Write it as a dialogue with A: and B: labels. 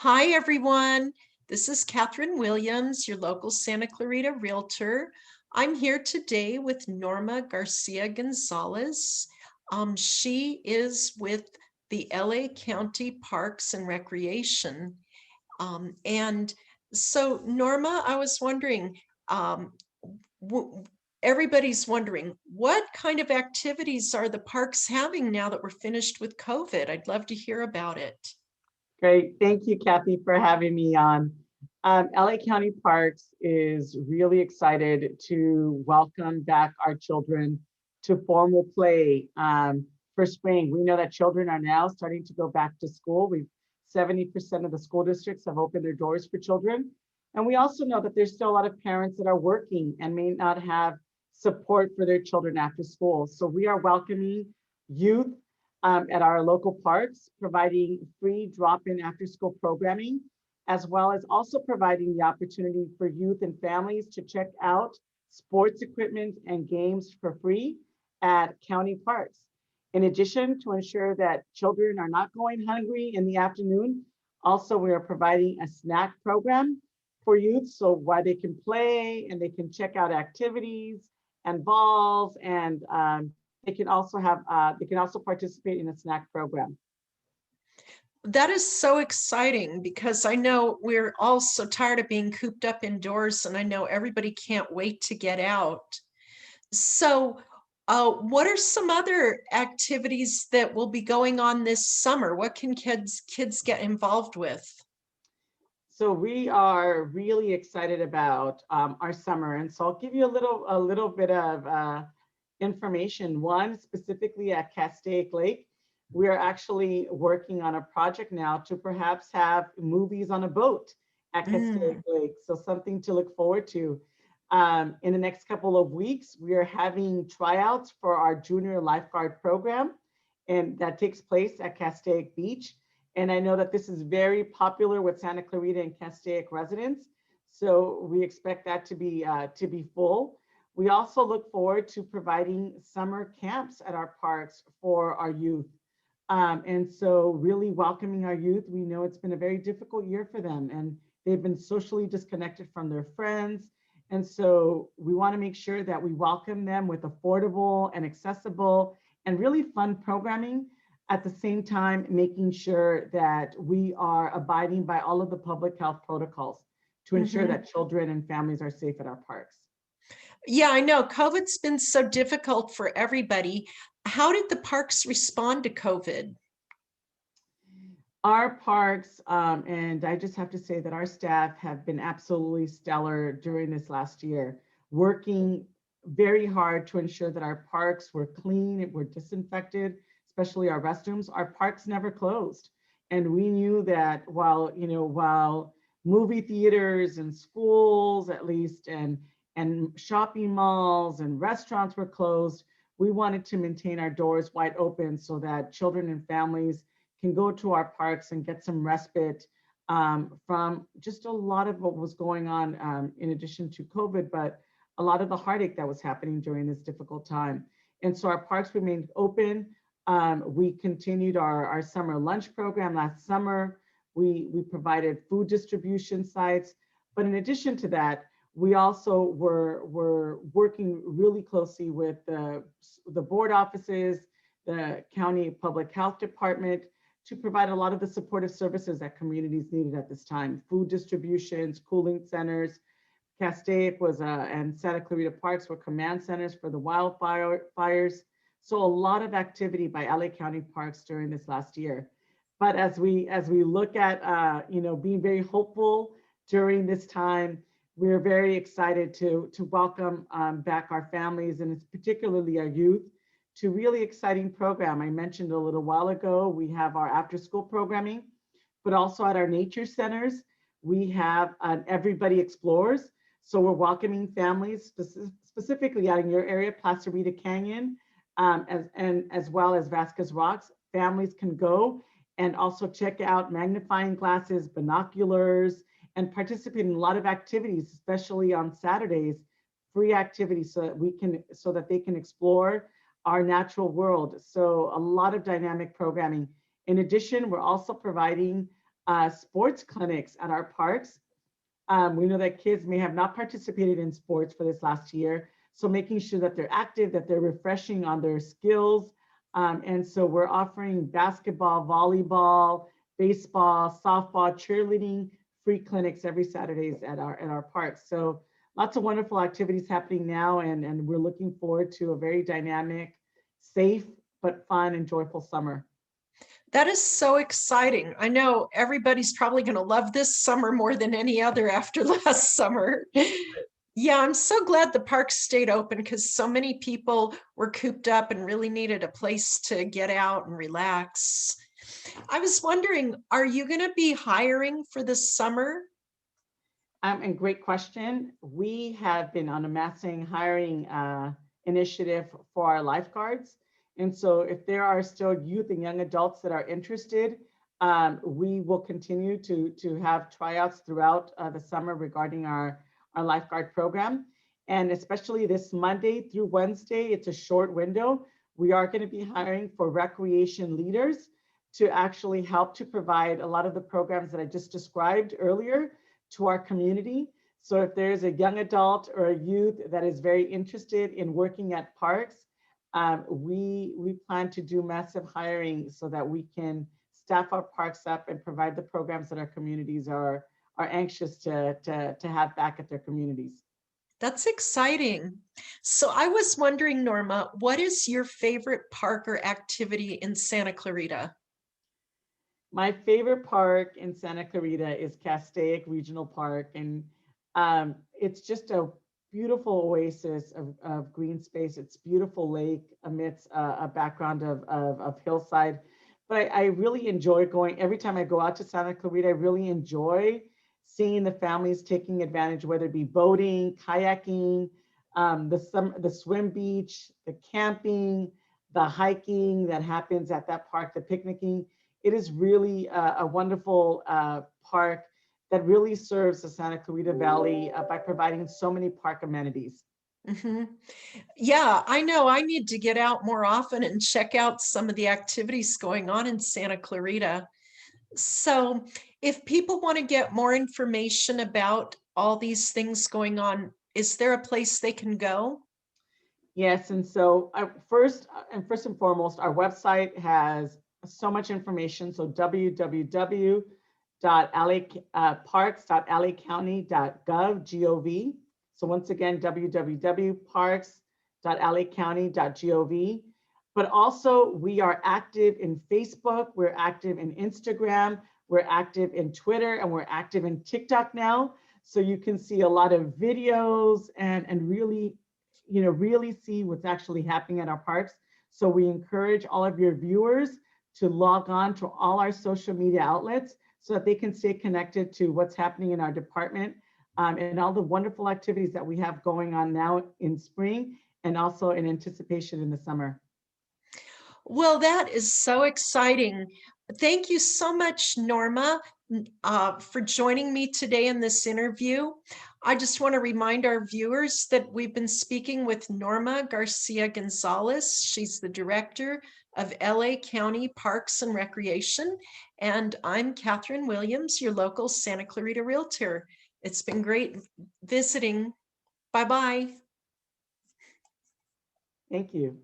A: Hi, everyone. This is Catherine Williams, your local Santa Clarita Realtor. I'm here today with Norma Garcia Gonzalez. She is with the LA County Parks and Recreation. And so, Norma, I was wondering, um, everybody's wondering, what kind of activities are the parks having now that we're finished with COVID? I'd love to hear about it.
B: Great. Thank you, Kathy, for having me on. LA County Parks is really excited to welcome back our children to formal play for spring. We know that children are now starting to go back to school. 70% of the school districts have opened their doors for children. And we also know that there's still a lot of parents that are working and may not have support for their children after school. So we are welcoming youth at our local parks, providing free drop-in after-school programming, as well as also providing the opportunity for youth and families to check out sports equipment and games for free at county parks. In addition, to ensure that children are not going hungry in the afternoon, also we are providing a snack program for youth, so while they can play and they can check out activities and balls and they can also participate in a snack program.
A: That is so exciting because I know we're all so tired of being cooped up indoors, and I know everybody can't wait to get out. So, what are some other activities that will be going on this summer? What can kids get involved with?
B: So we are really excited about our summer, and so I'll give you a little bit of information. One, specifically at Castaic Lake, we are actually working on a project now to perhaps have movies on a boat at Castaic
A: Mm.
B: Lake. So something to look forward to. In the next couple of weeks, we are having tryouts for our junior lifeguard program, and that takes place at Castaic Beach. And I know that this is very popular with Santa Clarita and Castaic residents. So we expect that to be full. We also look forward to providing summer camps at our parks for our youth. And so really welcoming our youth. We know it's been a very difficult year for them, and they've been socially disconnected from their friends. And so we want to make sure that we welcome them with affordable and accessible and really fun programming, at the same time making sure that we are abiding by all of the public health protocols to ensure
A: Mhm.
B: that children and families are safe at our parks.
A: Yeah, I know COVID's been so difficult for everybody. How did the parks respond to COVID?
B: Our parks, and I just have to say that our staff have been absolutely stellar during this last year, working very hard to ensure that our parks were clean, were disinfected, especially our restrooms. Our parks never closed. And we knew that while movie theaters and schools at least and shopping malls and restaurants were closed, we wanted to maintain our doors wide open so that children and families can go to our parks and get some respite from just a lot of what was going on in addition to COVID, but a lot of the heartache that was happening during this difficult time. And so our parks remained open. We continued our summer lunch program last summer. We provided food distribution sites. But in addition to that, we also were working really closely with the board offices, the county public health department, to provide a lot of the supportive services that communities needed at this time. Food distributions, cooling centers. Castaic and Santa Clarita Parks were command centers for the wildfires. So a lot of activity by LA County Parks during this last year. But as we look at being very hopeful during this time, we're very excited to welcome back our families, and it's particularly our youth, to really exciting program. I mentioned a little while ago, we have our after school programming, but also at our nature centers, we have Everybody Explores. So we're welcoming families, specifically out in your area, Placerita Canyon, as well as Vasquez Rocks. Families can go and also check out magnifying glasses, binoculars, and participate in a lot of activities, especially on Saturdays, free activities so that they can explore our natural world. So a lot of dynamic programming. In addition, we're also providing sports clinics at our parks. We know that kids may have not participated in sports for this last year. So making sure that they're active, that they're refreshing on their skills. And so we're offering basketball, volleyball, baseball, softball, cheerleading, free clinics every Saturdays at our parks. So lots of wonderful activities happening now. And we're looking forward to a very dynamic, safe, but fun and joyful summer.
A: That is so exciting. I know everybody's probably going to love this summer more than any other after last summer. Yeah, I'm so glad the parks stayed open because so many people were cooped up and really needed a place to get out and relax. I was wondering, are you going to be hiring for this summer?
B: And great question. We have been on a massing hiring initiative for our lifeguards. And so if there are still youth and young adults that are interested, we will continue to have tryouts throughout the summer regarding our lifeguard program. And especially this Monday through Wednesday, it's a short window. We are going to be hiring for recreation leaders to actually help to provide a lot of the programs that I just described earlier to our community. So if there's a young adult or a youth that is very interested in working at parks, we plan to do massive hiring so that we can staff our parks up and provide the programs that our communities are anxious to have back at their communities.
A: That's exciting. So I was wondering, Norma, what is your favorite park or activity in Santa Clarita?
B: My favorite park in Santa Clarita is Castaic Regional Park. And it's just a beautiful oasis of green space. It's beautiful lake amidst a background of hillside. But I really enjoy going, every time I go out to Santa Clarita, I really enjoy seeing the families taking advantage, whether it be boating, kayaking, the swim beach, the camping, the hiking that happens at that park, the picnicking. It is really a wonderful park that really serves the Santa Clarita Valley by providing so many park amenities.
A: Mm-hmm. Yeah, I know I need to get out more often and check out some of the activities going on in Santa Clarita. So if people want to get more information about all these things going on, is there a place they can go?
B: Yes, and so first and foremost, our website has so much information. So www.parks.lacounty.gov. So once again, www.parks.lacounty.gov. But also we are active in Facebook, we're active in Instagram, we're active in Twitter, and we're active in TikTok now. So you can see a lot of videos and really, really see what's actually happening at our parks. So we encourage all of your viewers to log on to all our social media outlets so that they can stay connected to what's happening in our department and all the wonderful activities that we have going on now in spring and also in anticipation in the summer.
A: Well, that is so exciting. Thank you so much, Norma, for joining me today in this interview. I just want to remind our viewers that we've been speaking with Norma Garcia Gonzalez. She's the director of LA County Parks and Recreation. And I'm Catherine Williams, your local Santa Clarita Realtor. It's been great visiting. Bye-bye.
B: Thank you.